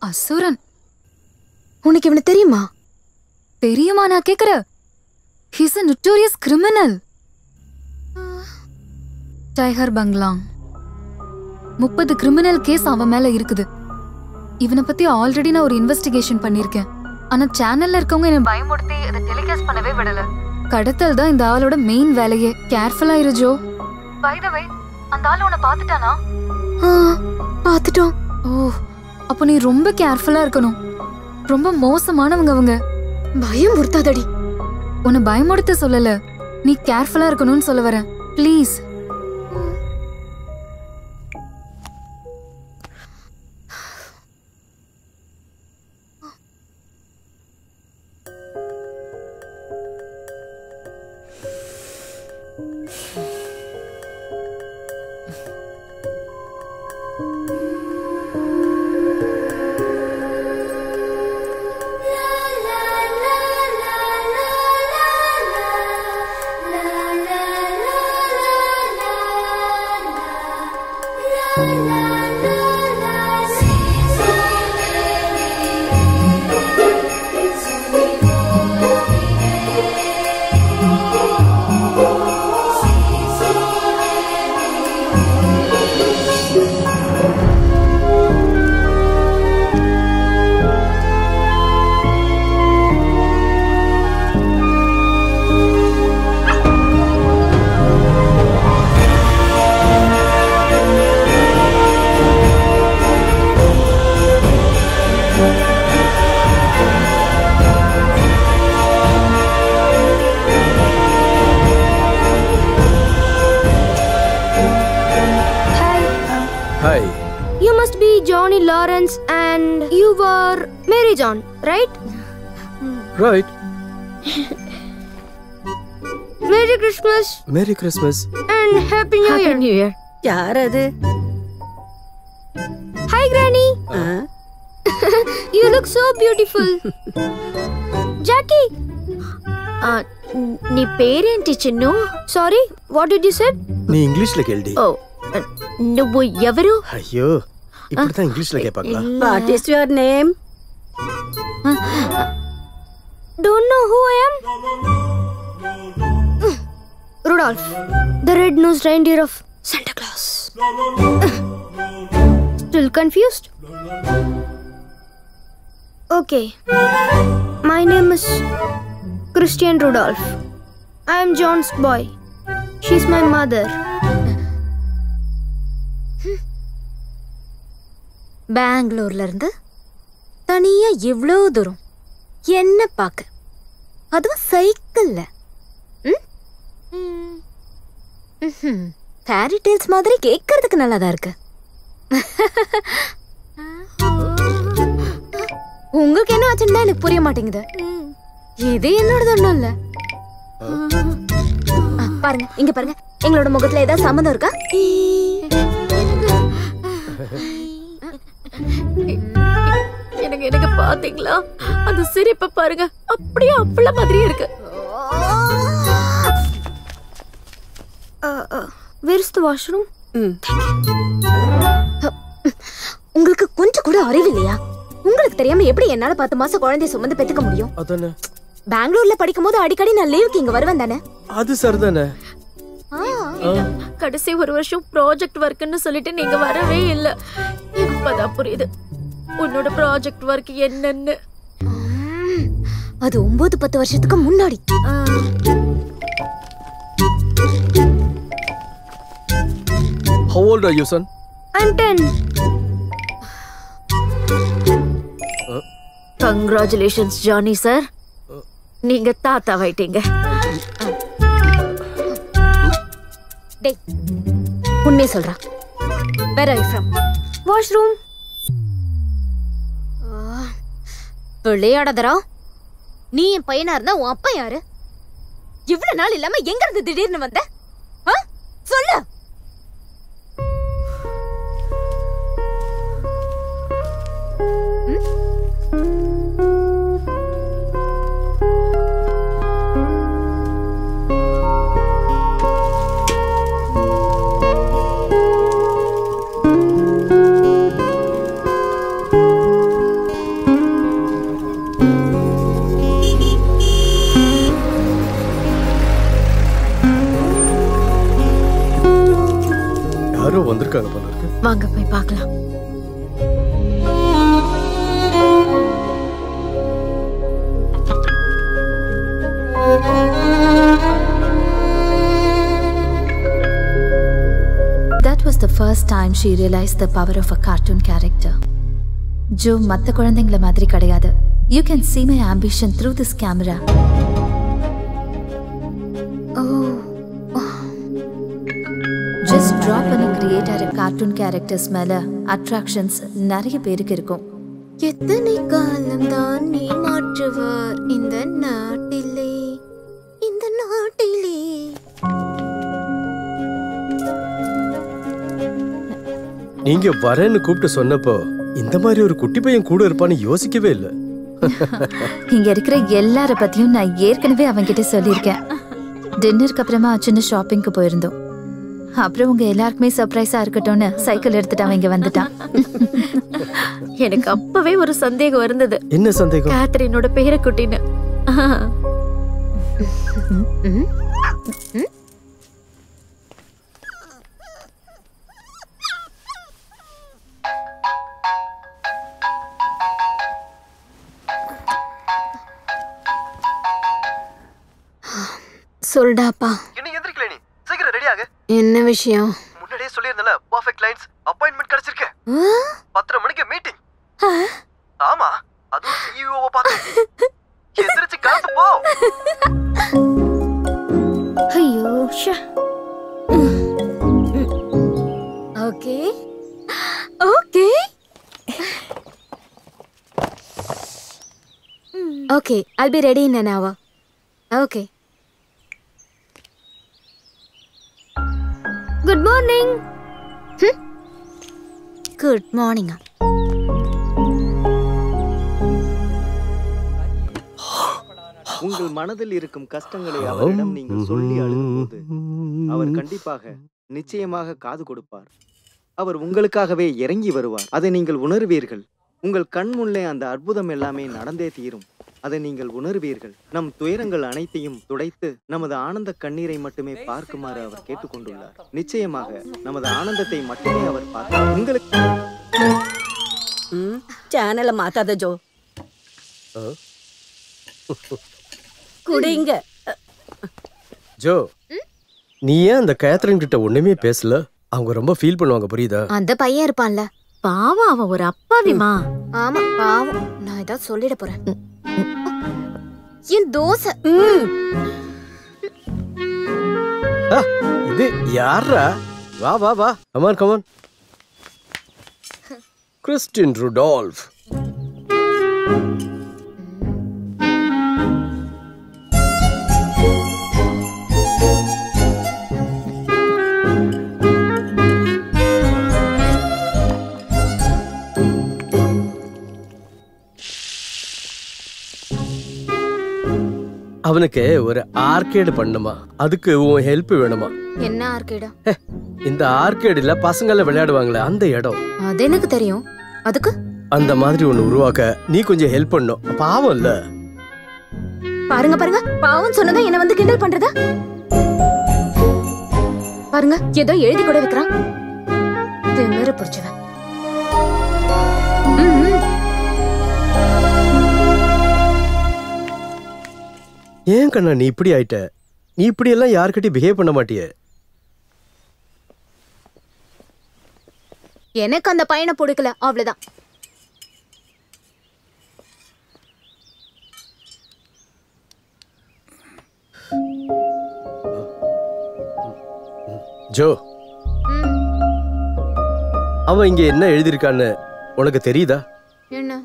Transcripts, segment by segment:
அசுரன், உனக்கு இவனை தெரியுமா? தெரியுமா நான் கேக்குற? He's a notorious criminal. Tiger பங்களாங் 30 கிரிமினல் கேஸ் அவன் மேல இருக்குது. இவனை பத்தி ஆல்ரெடி நான் ஒரு இன்வெஸ்டிகேஷன் பண்ணிருக்கேன். ஆனா சேனல்ல இருக்கவங்க என்ன பயமுறுத்தி இதை டெலிகாஸ்ட் பண்ணவே விடல. கடத்தல் தான் இந்த ஆளோட மெயின் வேலையே. கேர்ஃபுல்லா இரு ஜோ. பை தி வே, அந்த ஆளு உன்னை பாத்துட்டானா? பாத்துட்டோம். ஓ, அப்ப நீ ரொம்ப கேர்ஃபுல்லா இருக்கணும். ரொம்ப மோசமானவங்க அவங்க. பயம் முறுத்தாதடி. உன்னை பயமுறுத்த சொல்லல, நீ கேர்ஃபுல்லா இருக்கணும்னு சொல்ல வரேன். Please. Lawrence and you were Mary John, right? Right. Merry Christmas. Merry Christmas. And Happy New Year. Happy New Year. யார் அது? Hi Granny. You look so beautiful. Jackie. నీ పేరేంటి Chinnu? Sorry, what did you say? நீ இங்கிலீஷ்ல கேள்டி. ఓ, నువ్వు ఎవరు? ஐயோ, இப்படிதான் இங்கிலீஷ்ல கேட்பாங்களா? What is your name? Don't know who I am? Rudolph, the red-nosed reindeer of Santa Claus. Still confused? Okay. My name is Christian Rudolph. I am John's boy. She's my mother. பெங்களூர்ல இருந்து தனியா இவ்ளோ தூரம் என்ன பாக்க, அதுவும் சைக்கிள்ல. Fairy tales மாதிரி கேட்கறதுக்கு நல்லாதான் இருக்கு. உங்களுக்கு என்ன ஆச்சுன்னு எனக்கு புரிய மாட்டேங்குது. இது என்னோடது ஒண்ணும் இல்ல. பாருங்க, இங்க பாருங்க. எங்களோட முகத்துல ஏதாவது சம்மந்தம் இருக்கா? எனக்கு பாத்தீங்களா அந்த சிரிப்பை பாருங்க, அப்படியே அப்பள மாதிரியே இருக்கு. Where is the washroom? உங்களுக்கு கொஞ்சம் கூட அறிவு இல்லையா? உங்களுக்கு தெரியாம எப்படி என்னால 10 மாசம் குழந்தைய சுமந்து பெத்துக்க முடியும்? அதானே. பெங்களூர்ல படிக்கும் போது அடிக்கடி நான் லீவுக்கு இங்க வருவேன் தானே. அது சரிதானே. கடைசி ஒரு வருஷம் ப்ராஜெக்ட் ஒர்க்னு சொல்லிட்டு நீங்க வரவே இல்ல. இப்பதான் புரியுது உன்னோட ப்ராஜெக்ட் ஒர்க் என்னன்னு. அது 9-10 வருஷத்துக்கு முன்னாடி. How old are you, son? I'm 10. Congratulations, Johnny sir. நீங்க தாத்தா ஆயிட்டீங்க. டேய், உண்மையை சொல்றா. Where are you from? Washroom. விளையாடதரா? நீ என் பையனா இருந்தா உன் அப்பா யாரு? இவ்வளவு நாள் இல்லாம எங்க இருந்து திடீர்னு வந்த? சொல்லு. யாரோ வந்திருக்காங்க போல இருக்கு. வாங்க போய் பார்க்கலாம். That was the first time she realized the power of a cartoon character. Jo மத்த குழந்தைங்கள மாதிரி கிடையாது. You can see my ambition through this camera. Just drop and create a cartoon characters மேல attractions நிறைய பேருக்கு இருக்கும். எத்தனை காலம் தான் நீ மாற்றுவார் இந்த நாட்டிலே, இந்த நாட்டிலே. நீங்க வரேன்னு கூப்பிட்டு சொன்னப்போ இந்த மாதிரி ஒரு குட்டி பையன் கூட இருப்பான்னு யோசிக்கவே இல்லை. இங்க இருக்கிற எல்லார பத்தியும் நான் ஏற்கனவே அவன்கிட்ட சொல்லியிருக்கேன். டின்னருக்கு அப்புறமா சின்ன ஷாப்பிங்க்கு போயிருந்தோம். அப்புறம் உங்க எல்லாருக்குமே சர்ப்ரைஸா இருக்கட்டும்னு சைக்கிள் எடுத்துட்டு அவன் இங்க வந்துட்டான். எனக்கு அப்பவே ஒரு சந்தேகம் இருந்தது. என்ன சந்தேகம்? கேத்ரினோட பேரக்குட்டின்னு. சொல்டாப்பா. இன்னும் எந்திரிக்கல நீ. சீக்கிரம் ரெடி ஆகு. என்ன விஷயம்? முன்னாடியே சொல்லிருந்தல, பெர்ஃபெக்ட் லைன்ஸ் அப்பாயின்ட்மென்ட் கிடைச்சிருக்கு. 10:30 மணிக்கு மீட்டிங். ஆமா, அது CEO பார்த்து. எந்திரிச்சு கிளம்பு போ. ஐயோ Shah. Okay okay okay, I'll be ready in an hour. Okay. Good morning. Good morning. உங்கள் மனதில் இருக்கும் கஷ்டங்களை அவரிடம் நீங்கள் சொல்லி அழுகும்போது அவர் கண்டிப்பாக நிச்சயமாக காது கொடுப்பார். அவர் உங்களுக்காகவே இறங்கி வருவார். அதை நீங்கள் உணர்வீர்கள். உங்கள் கண் முன்னே அந்த அற்புதம் எல்லாமே நடந்தே தீரும். அதை நீங்கள் உணர்வீர்கள். நம் துயரங்கள் அனைத்தையும் துடைத்து நமது ஆனந்த கண்ணீரை மட்டுமே பார்க்குமாறு அவர் கேட்டுக்கொண்டுள்ளார். நிச்சயமாக நமது ஆனந்தத்தை மட்டுமே அவர் பார்ப்பார். உங்களுக்கு சேனலை மாத்தாத ஜோ. குடிங்க. ஜோ, நீ ஏன் அந்த கேத்ரின் கிட்ட ஒண்ணுமே பேசல? அவங்க ரொம்ப ஃபீல் பண்ணுவாங்க, புரியுதா? அந்த பையன் இருப்பான்ல, பாவம், அவன் ஒரு அப்பாவிமா. ஆமா பாவம். நான் ஏதாவது சொல்லிட போறேன். என் தோசை. இது யாரா? வா வா வா, கமான் கமான். Christian Rudolph. அவனுக்கு ஒரு ஆர்கேடு பண்ணுமா, அதுக்கு உன் ஹெல்ப் வேணுமா? என்ன ஆர்கேடா? இந்த ஆர்கேடுல பசங்கள விளையாடுவாங்களே அந்த இடம். அது எனக்கு தெரியும். அதுக்கு அந்த மாதிரி ஒண்ணு உருவாக்க நீ கொஞ்சம் ஹெல்ப் பண்ணும். பாவம் இல்ல? பாருங்க பாருங்க, பாவம் சொன்னதா என்ன வந்து கிண்டல் பண்றதா? பாருங்க ஏதோ எழுதி கூட வைக்கிறான். திமிரு பிடிச்சவன். ஏன் கண்ணா நீ இப்படி ஆயிட்ட? நீ இப்படி எல்லாம் யார்கிட்டயும் பிஹேவ் பண்ண மாட்டியே. எனக்கு அந்த பையனை பிடிக்கல, அவ்வளவுதான். ஜோ, அவன் இங்க என்ன எழுதியிருக்கான்னு உனக்கு தெரியுதா? என்ன?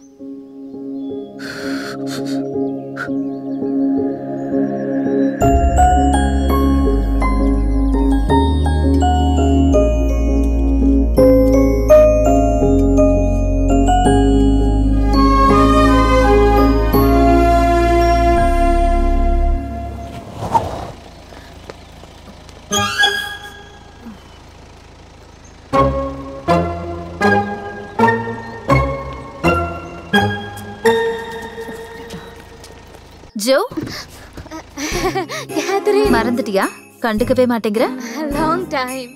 ஜோ, கேத்ரின், மறந்துட்டியா? கண்டுக்கவே மாட்டேங்கிற? Long time.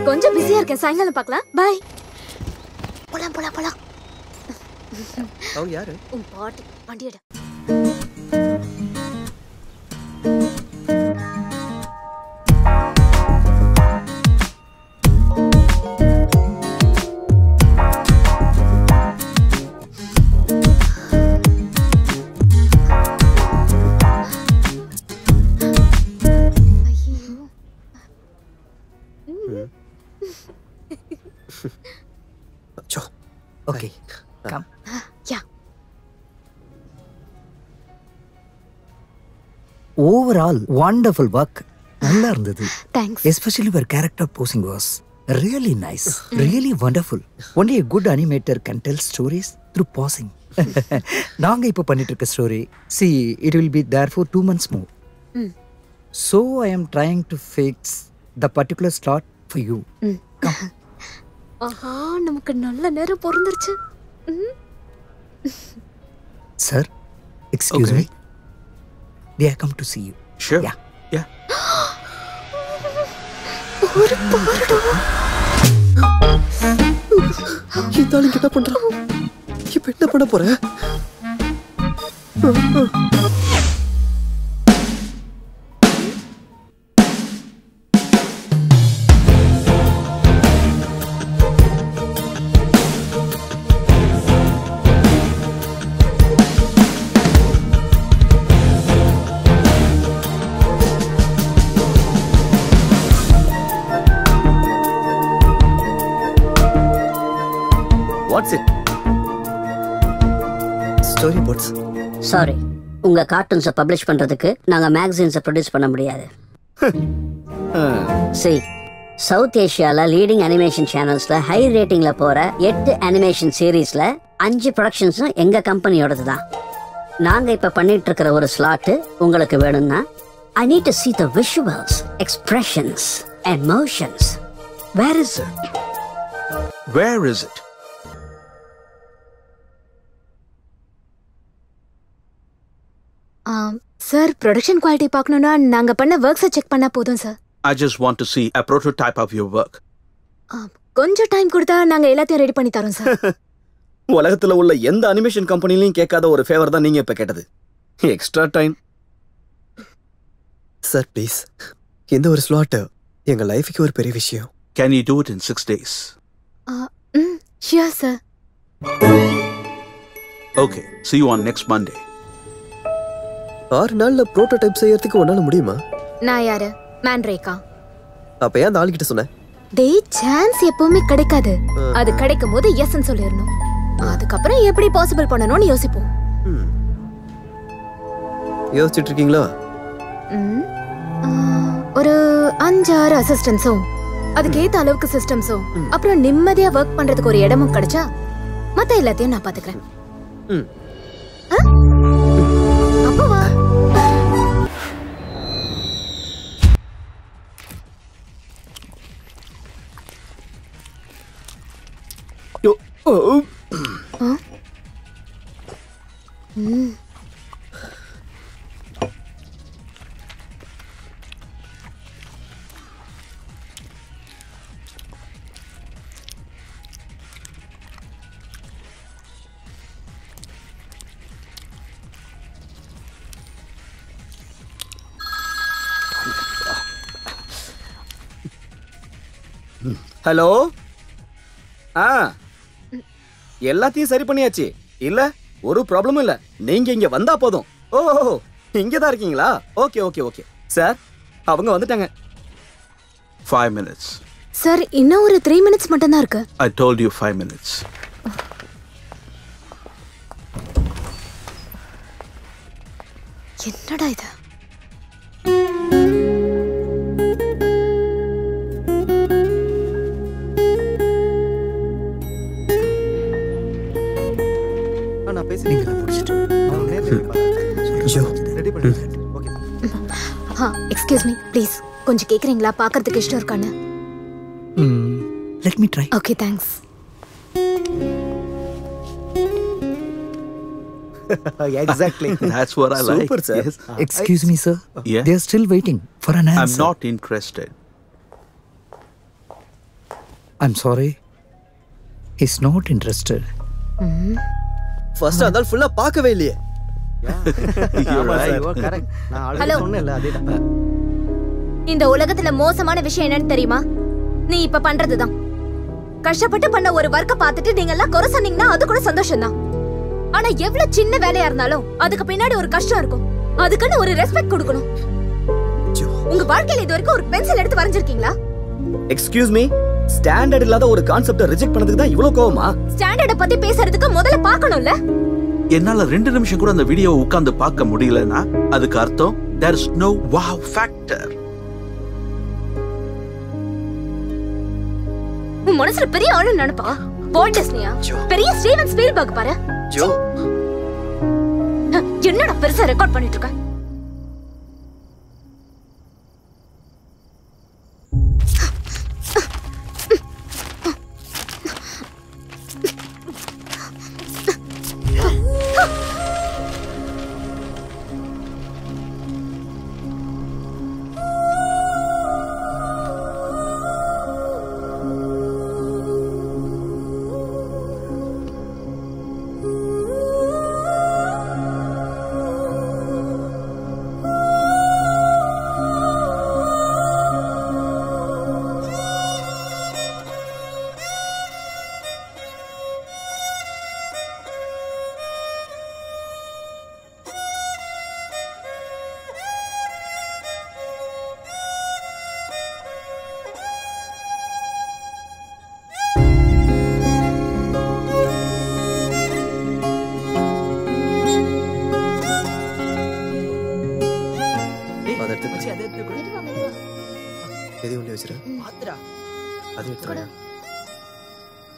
கொஞ்சம் பிஸியா இருக்கேன், சாயங்காலம் பார்க்கலாம். பை. போலாம் போலாம் போலாம். அவங்க யாரு? உன் பாட்டி வண்டியட. Okay, come. Yeah. Overall, wonderful work. நல்லா இருந்தது. Thanks. Especially your character posing was really nice, really wonderful. Only a good animator can tell stories through posing. நாங்க இப்போ பண்ணிட்டு இருக்க story, see, it will be there for 2 months more. So I am trying to fix the particular slot for you. Come. ஆஹா, நமக்கு நல்ல நேரம் பொறுந்துருச்சு. Sir, excuse me. They are come to see you. Sure. Yeah. Yeah. ஒரு பாருடா. இந்த ஆளுங்க என்ன பண்றான்? இப்ப என்ன பண்ண போற? What's it? Story boards. Sorry, உங்க கார்ட்டூன்ஸை பப்ளிஷ் பண்றதுக்கு நாங்க மேகசின்ஸை ப்ரொடியூஸ் பண்ண முடியாது. சரி, சவுத் ஏஷியால லீடிங் அனிமேஷன் சேனல்ஸ்ல ஹை ரேட்டிங்ல போற 8 அனிமேஷன் சீரீஸ்ல 5 ப்ரொடக்ஷன்ஸும் எங்க கம்பெனியோடது தான். நாங்க இப்ப பண்ணிட்டு இருக்கிற ஒரு ஸ்லாட் உங்களுக்கு வேணும்னா I need to see the visuals, expressions, emotions. Where is it? Where is it? Sir, production quality பார்க்கணும்னா நாங்க பண்ண ஒர்க்ஸை செக் பண்ணா போதும் sir. I just want to see a prototype of your work. கொஞ்சம் டைம் கொடுத்தா நாங்க எல்லாத்தையும் ரெடி பண்ணி தரோம் சார். உலகத்துல உள்ள எந்த அனிமேஷன் கம்பெனிலையும் கேட்காத ஒரு ஃபேவர் தான் நீங்க இப்ப கேட்டது. Extra time. சார் ப்ளீஸ், இந்த ஒரு ஸ்லாட் எங்க லைஃப்க்கு ஒரு பெரிய விஷயம். Can you do it in 6 days? Sure sir. Okay, see you on next Monday. 6 நாள்ல புரோட்டோடைப் செய்யறதுக்கு உன்னால முடியுமா? நான் யாரு? மேன்ரேக்கா. அப்ப ஏன் அந்த ஆளுகிட்ட சொன்ன? டேய் சான்ஸ் எப்பவுமே கிடைக்காது. அது கிடைக்கும் போது எஸ்ன்னு சொல்லிடணும். அதுக்கப்புறம் எப்படி பாசிபிள் பண்ணணும்னு யோசிப்போம். யோசிச்சுட்டு இருக்கீங்களா? ஒரு 5-6 அசிஸ்டன்ஸும் அதுக்கேத்த அளவுக்கு சிஸ்டம்ஸும் அப்புறம் நிம்மதியா ஒர்க் பண்றதுக்கு ஒரு இடமும் கிடைச்சா மத்த எல்லாத்தையும் நான் பாத்துக்கிறேன். அப்போ வா. ஹலோ. எல்லாத்தையும் சரி பண்ணியாச்சு. இல்ல ஒரு ப்ராப்ளமும் இல்ல. நீங்க இங்க வந்தா போதும். ஓ இங்க தான் இருக்கீங்களா? ஓகே ஓகே ஓகே சார், அவங்க வந்துட்டாங்க. 5 minutes. சார் இன்னும் ஒரு 3 minutes மட்டும் தான் இருக்கு. I told you 5 minutes. என்னடா இது? நான் பேசுறேன். Excuse me please. கொஞ்சம் கேக்குறீங்களா? பார்க்கிறதுக்கு இஷ்டம் இருக்கானு. Let me try. Okay, thanks. Exactly. That's what I like. Super, sir. Yes. Excuse me, sir. Yeah. They are still waiting for an answer. I'm not interested. I'm sorry. He's not interested. First அதால் ஃபுல்லா பார்க்கவே இல்லையே. You're right. Correct. நான் Hello. Already சொன்னேன்ல அதேதான். இந்த உலகத்துல மோசமான விஷயம் என்னன்னு தெரியுமா? நீ இப்ப பண்றதுதான். கஷ்டப்பட்டு பண்ண ஒரு வர்க்க பார்த்துட்டு நீங்க எல்லாம் குறை சொன்னீங்கன்னா அது கூட சந்தோஷம் தான். ஆனா எவ்வளவு சின்ன வேலையா இருந்தாலும் அதுக்கு பின்னாடி ஒரு கஷ்டம் இருக்கும். அதுக்குன்னு ஒரு ரெஸ்பெக்ட் கொடுக்கணும். உங்க வாழ்க்கையில இது வரைக்கும் ஒரு பென்சில் எடுத்து வரைஞ்சிருக்கீங்களா? எக்ஸ்கியூஸ் மீ, ஸ்டாண்டர்ட் இல்லாத ஒரு கான்செப்ட ரிஜெக்ட் பண்ணதுக்கு தான் இவ்வளவு கோவமா? ஸ்டாண்டர்ட பத்தி பேசுறதுக்கு முதல்ல பார்க்கணும்ல. என்னால 2 நிமிஷம் கூட அந்த வீடியோவை உட்கார்ந்து பார்க்க முடியலன்னா அதுக்கு அர்த்தம் there is no wow factor. உன் மனசுல பெரிய ஆளு நினைப்பா? வால்ட் டிஸ்னியா? பெரிய ஸ்டீவன் ஸ்பீல்பர்க் பாரு. ஜோ என்னடா பெருசா ரெக்கார்ட் பண்ணிட்டு இருக்க?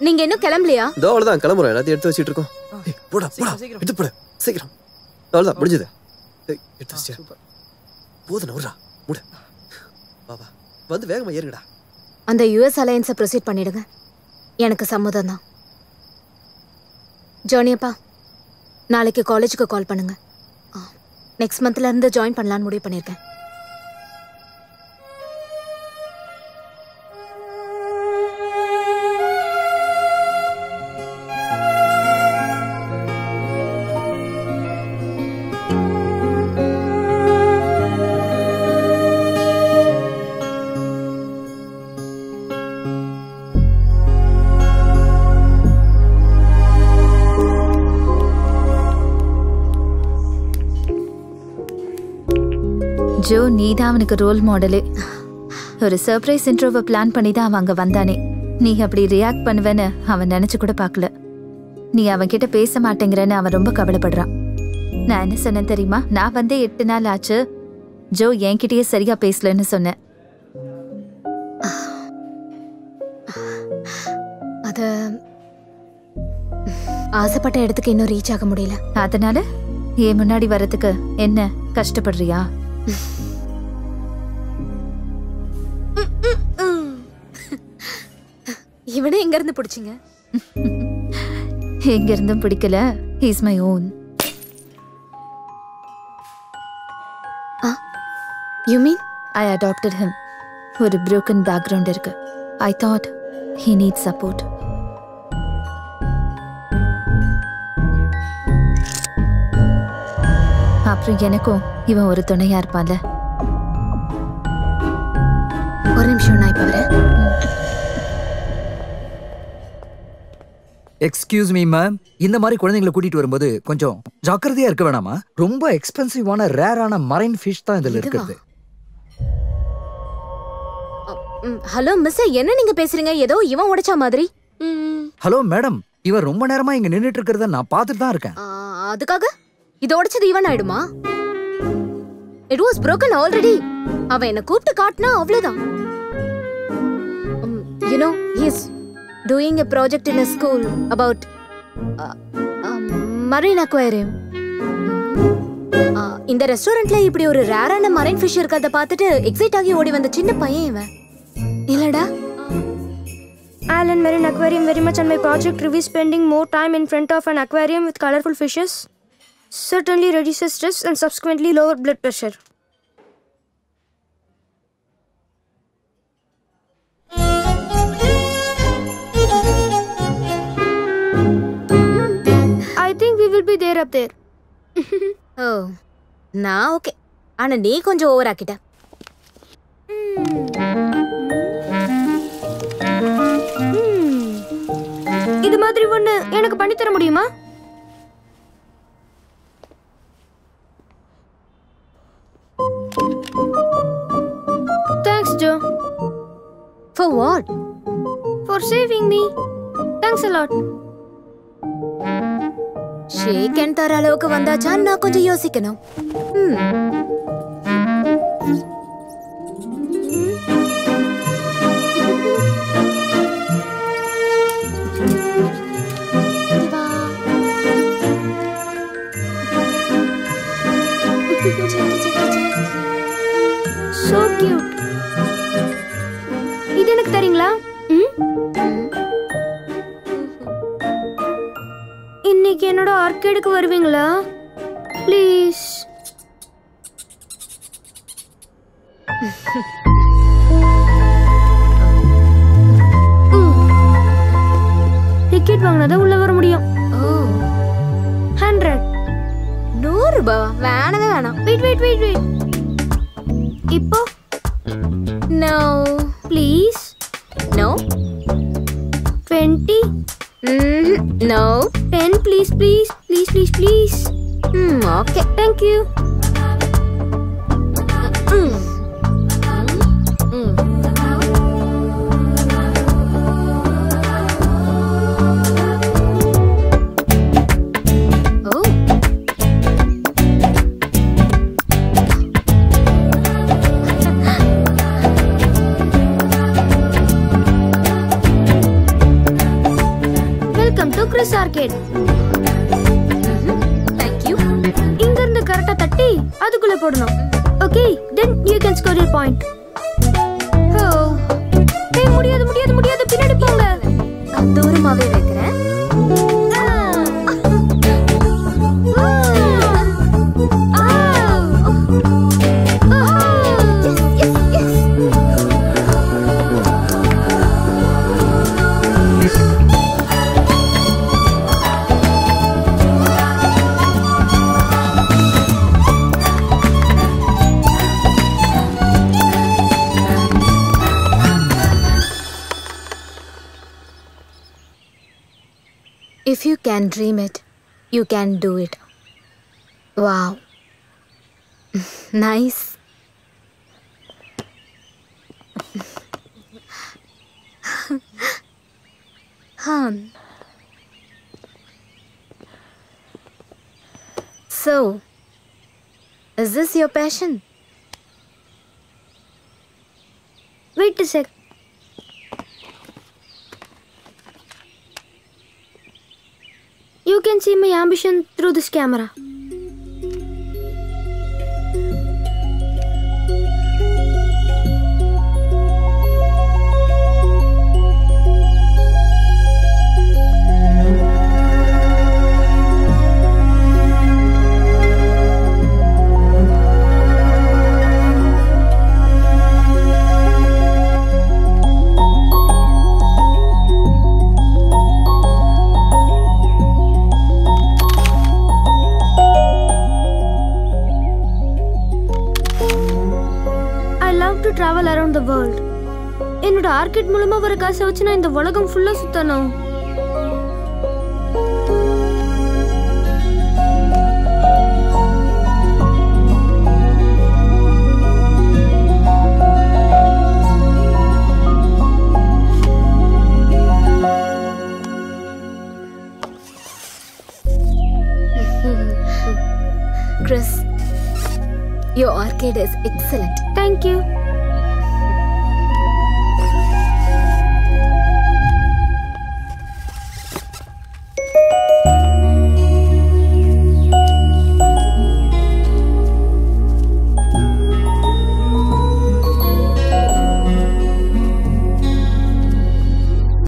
நீங்க இன்னும் கிளம்பலையா? இதோ அவ்வளவுதான் கிளம்புறோம். எல்லாத்தையும் எடுத்து வச்சிட்டு இருக்கோம். போடா போடா எடுத்து போடு சீக்கிரம். அவ்வளவுதான் முடிஞ்சது. எடுத்து வச்சியா போதும். நவுறா முடு பாபா வந்து வேகமா ஏறுங்கடா. அந்த யுஎஸ் அலையன்ஸை ப்ரொசீட் பண்ணிடுங்க. எனக்கு சம்மதம் தான். ஜோனியப்பா நாளைக்கு காலேஜுக்கு கால் பண்ணுங்க. நெக்ஸ்ட் மந்த்ல இருந்து ஜாயின் பண்ணலான்னு முடிவு பண்ணியிருக்கேன். ஜோ நீதான் அவனுக்கு ரோல் மாடலே. ஒரு சர்ப்ரைஸ் இன்ட்ரோவை பிளான் பண்ணி தான் அவன் அங்க வந்தானே. நீ அப்படி ரியாக்ட் பண்ணுவேன்னு அவன் நினைச்சு கூட பார்க்கல. நீ அவன்கிட்ட பேச மாட்டேங்கிறன்னு அவன் ரொம்ப கவலைப்படுறான். நான் என்ன சொன்னேன் தெரியுமா? நான் வந்து 8 நாள் ஆச்சு, ஜோ என்கிட்டயே சரியா பேசலன்னு சொன்னேன். அது ஆசைப்பட்ட இடத்துக்கு இன்னும் ரீச் ஆக முடியல. அதனால ஏன் முன்னாடி வரதுக்கு என்ன கஷ்டப்படுறியா? இவனை எங்க இருந்து பிடிச்சிங்க? எங்க இருந்தும் பிடிக்கல. He is my own. You mean? I adopted him. ஒரு broken background இருக்கு. I thought he needs support. அப்புறம் எனக்கும் இவன் ஒரு துணையா இருப்பான்ல. ஒரு நிமிஷம், நான் இப்ப வரேன். எக்ஸ்கியூஸ் மீ மேம், இந்த மாதிரி குழந்தைங்களை கூட்டிட்டு வரும்போது கொஞ்சம் ஜாக்கிரதையா இருக்க வேணாமா? ரொம்ப எக்ஸ்பென்சிவான ரேரான மரைன் ஃபிஷ் தான் இதுல இருக்குது. ஹலோ மிஸ், என்ன நீங்க பேசுறீங்க? ஏதோ இவன் உடைச்சா மாதிரி. ஹலோ மேடம், இவன் ரொம்ப நேரமா இங்க நின்னுட்டு இருக்கிறத நான் பார்த்துட்டு தான் இருக்கேன். அதுக்காக இது உடைச்சது இவன் ஆயிடுமா? It was broken already. அவன் என்ன கூப்பிட்டு காட்டினா அவ்வளவுதான். You know, he is doing a project in a school about marine aquarium. இந்த ரெஸ்டாரண்ட்ல இப்படி ஒரு ரேரான மரைன் ஃபிஷ் இருக்கறத பார்த்துட்டு எக்ஸைட் ஆகி ஓடி வந்த சின்ன பையன் இவன். இல்லடா? Alan Marine Aquarium very much on my project. Review spending more time in front of an aquarium with colorful fishes certainly reduces stress and subsequently lower blood pressure. I think we will be there up there. Oh, நான் okay. ஆனா நீ கொஞ்சம் over ஆக்கிட்ட. இது மாதிரி ஒண்ணு எனக்கு பண்ணி தர முடியுமா? Thanks, Joe. For what? For saving me. Thanks a lot. Shake and தர அளவுக்கு வந்தாச்சா? நான் கொஞ்சம் யோசிக்கணும். So cute. இது எனக்கு தரீங்களா? இன்னைக்கு என்னோட ஆர்கேடுக்கு வருவீங்களா? ப்ளீஸ். டிக்கெட் வாங்கினாதான் உள்ள வர முடியும். 100. 100 ரூபாய் வேணவே வேணாம். வெயிட். இப்போ no please. No. 20. No. 10 please. Okay, thank you. Chris Arcade. Thank you. இங்க இருந்து கரெக்ட்டா தட்டி அதுக்குள்ள போடணும். Okay, then you can score your point. Oh. ஏய் முடியாது பின்னாடி போங்க. தூரமாவே வைக்கிறேன். If you can dream it, you can do it. Wow. Nice. So, is this your passion? Wait a sec. You can see my ambition through this camera. Travel around the world. என்னோட orchid மூலமா வர காசை வச்சு நான் இந்த உலகம் ஃபுல்லா சுத்தணும். Chris, your orchid is excellent. Thank you.